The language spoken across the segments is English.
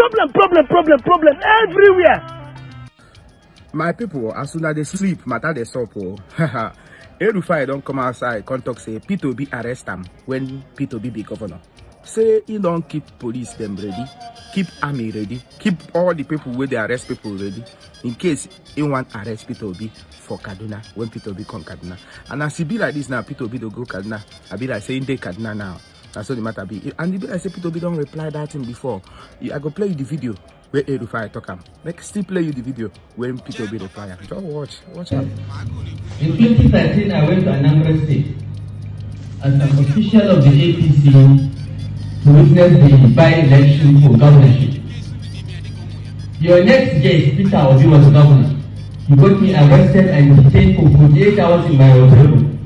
problem everywhere. My people, as soon as they sleep, matter they stop. El-Rufain don't come outside, come talk say P2B arrest him when P2B be governor. Say he don't keep police them ready, keep army ready, keep all the people where they arrest people ready in case he want arrest P2B for Kaduna when P2B come Kaduna. And as he be like this now, P2B don't go Kaduna. I be like saying they Kaduna now. That's all the matter be. And the be like say P2B don't reply that thing before. I go play you the video where El-Rufain talk am. Make still play you the video when P2B reply. Just watch out. In 2013, I went to Anambra State as an official of the APC to witness the by-election for governorship. Your next guest, Peter Obi, was governor. He got me arrested and detained for 48 hours in my hotel room.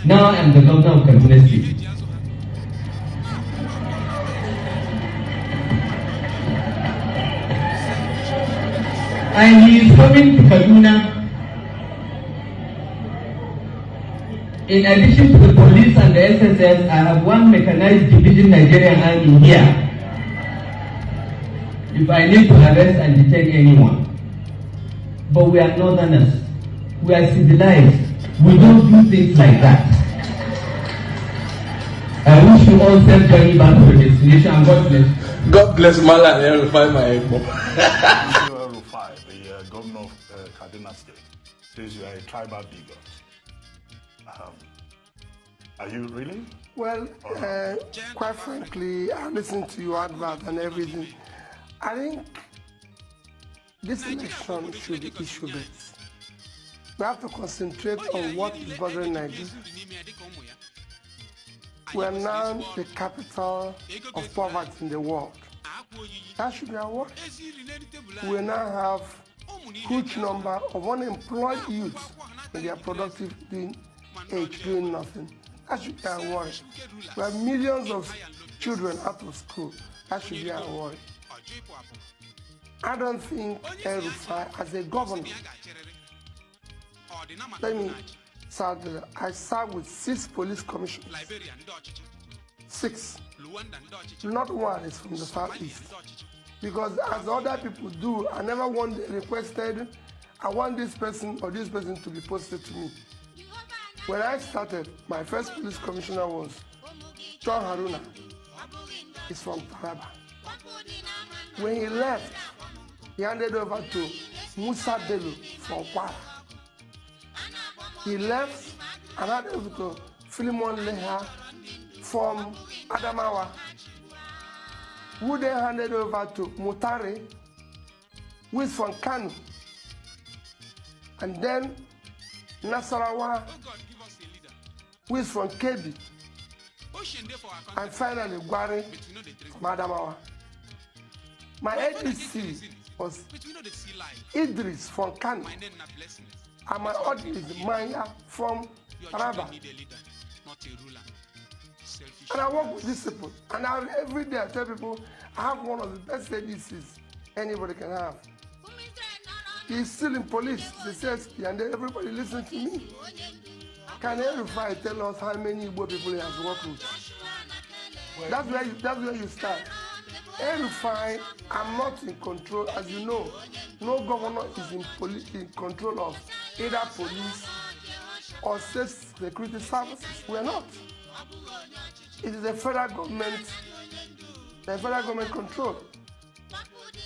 Now I am the governor of Kaduna State. And he is coming to Kaduna. In addition to the police and the SSS, I have one mechanized division Nigerian army here. If I need to arrest and detain anyone. But we are northerners. We are civilized. We don't do things like that. I wish you all safe journey back to the destination and God bless. God bless Mala and El-Rufain, my ego. El-Rufain, the governor of Kaduna State, says you are a tribal bigot. Are you really? Well, quite frankly, I listened to your advert and everything. I think this election should be issue-based. We have to concentrate on what is bothering Nigeria. We are now the capital of poverty in the world. That should be our work. We now have huge number of unemployed youths in their productive age doing nothing. That should be our worry. We have millions of children out of school. That should be our worry. I don't think El-Rufain as a governor. Let me start. I serve with 6 police commissions. 6. Not one is from the southeast. Because as other people do, I never requested, I want this person or this person to be posted to me. When I started, my first police commissioner was John Haruna. He's from Taraba. When he left, he handed over to Musa Bello from Kwara. He left and handed over to Philemon Leha from Adamawa, who then handed over to Mutare, who is from Kano. And then Nasarawa, who is from Kebbi, and finally Gwari from Adamawa. My ADC was Idris from Kano, and my other is Maya from Taraba. And I work with these people, and every day I tell people I have one of the best ADCs anybody can have. He's still in police, the CSP, and then everybody listens to me. Can El-Rufain tell us how many Igbo people he has worked with? That's where you start. El-Rufain, I'm not in control, as you know. No governor is in control of either police or state security services. We're not. It is the federal government control.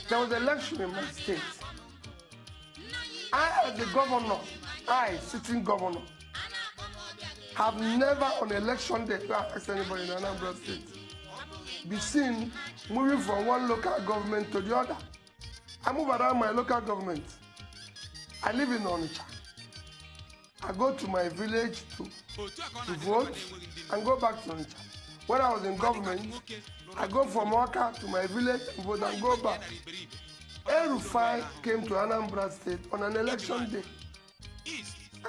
There was an election in my state. I, as the governor, sitting governor, have never on election day asked anybody in Anambra State be seen moving from one local government to the other. I move around my local government. I live in Onitsha. I go to my village to vote and go back to Onitsha. When I was in government, I go from Waka to my village and vote and go back. El-Rufain came to Anambra State on an election day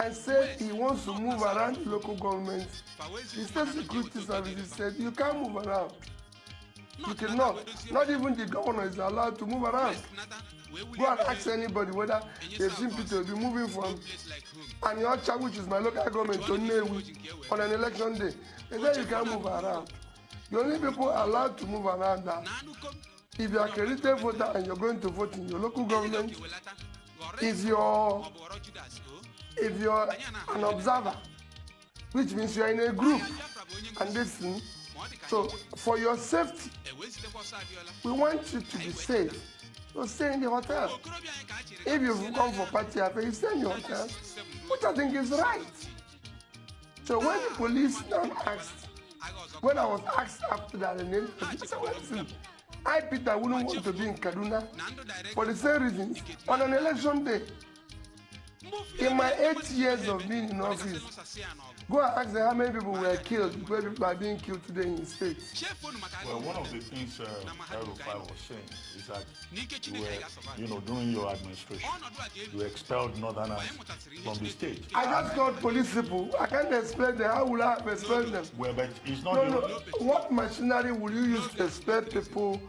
and said he wants to move around the local government. The state security services said, you can't move around. You cannot. Not even the governor is allowed to move around. Go and ask anybody whether they've seen people be moving from Aniocha, which is my local government, to Newi on an election day. They say you can't move around. The only people allowed to move around are if you are a accredited voter and you're going to vote in your local government, if you're an observer, which means you're in a group and this thing, so for your safety, we want you to be safe. So stay in the hotel. If you've come for party after, you stay in your hotel, which I think is right. So when the police now asked, when I was asked after that, I said, listen, I, Peter, wouldn't want to be in Kaduna for the same reasons on an election day. In my 8 years of being in office, go and ask them how many people were killed, where people are being killed today in the States. Well, one of the things El-Rufain was saying is that you were, during your administration, you expelled Northerners from the state. I just got police people. I can't expel them. How will I expel them? Well, but it's not. No. What machinery will you use to expel people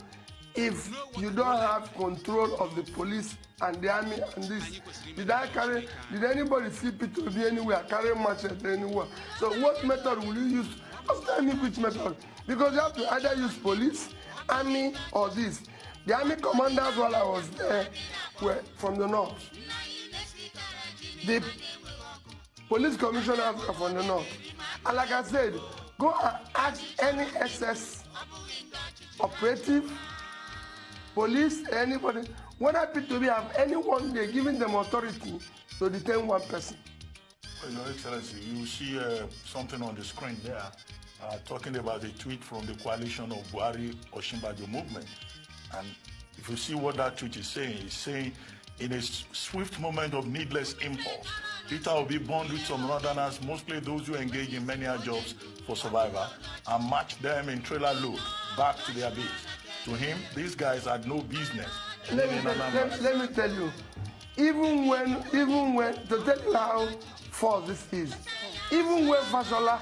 if you don't have control of the police and the army and this? Did anybody see people be anywhere, carry machete anywhere? So what method will you use? Just tell me which method. Because you have to either use police, army, or this. The army commanders while I was there were from the north. The police commissioners were from the north. And like I said, go and ask any SS operative, police, anybody, whether people have anyone, they're giving them authority to detain one person. Well, Your Excellency, you see something on the screen there talking about a tweet from the coalition of Buhari Osinbajo movement. And if you see what that tweet is saying, it's saying, in a swift moment of needless impulse, Peter will be bonded with some Northerners, mostly those who engage in menial jobs for survival, and march them in trailer load back to their base. To him, these guys had no business. Let me tell you, even when, to tell you how false this is, even when Fashola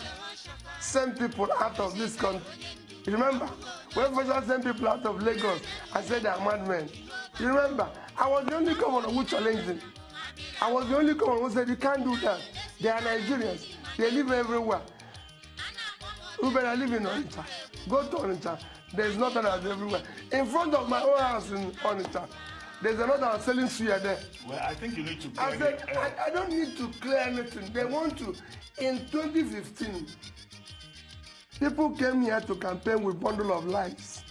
sent people out of this country, remember, when Fashola sent people out of Lagos, I said they are madmen. You remember, I was the only governor who challenged him. I was the only governor who said, you can't do that. They are Nigerians. They live everywhere. You better live in Onitsha. Go to Onitsha. There's nothing else everywhere. In front of my own house in Onitsha, there's another selling suya there. Well, I think you need to clear. I said, I don't need to clear anything. They want to. In 2015, people came here to campaign with bundle of lies.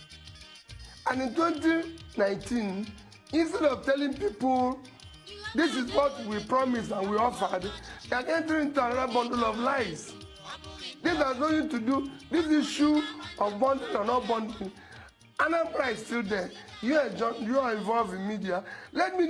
And in 2019, instead of telling people, this is what we promised and we offered, they are entering into another bundle of lies. This has nothing to do, this issue of bonding or not bonding. Anambra is still there. You are involved in media. Let me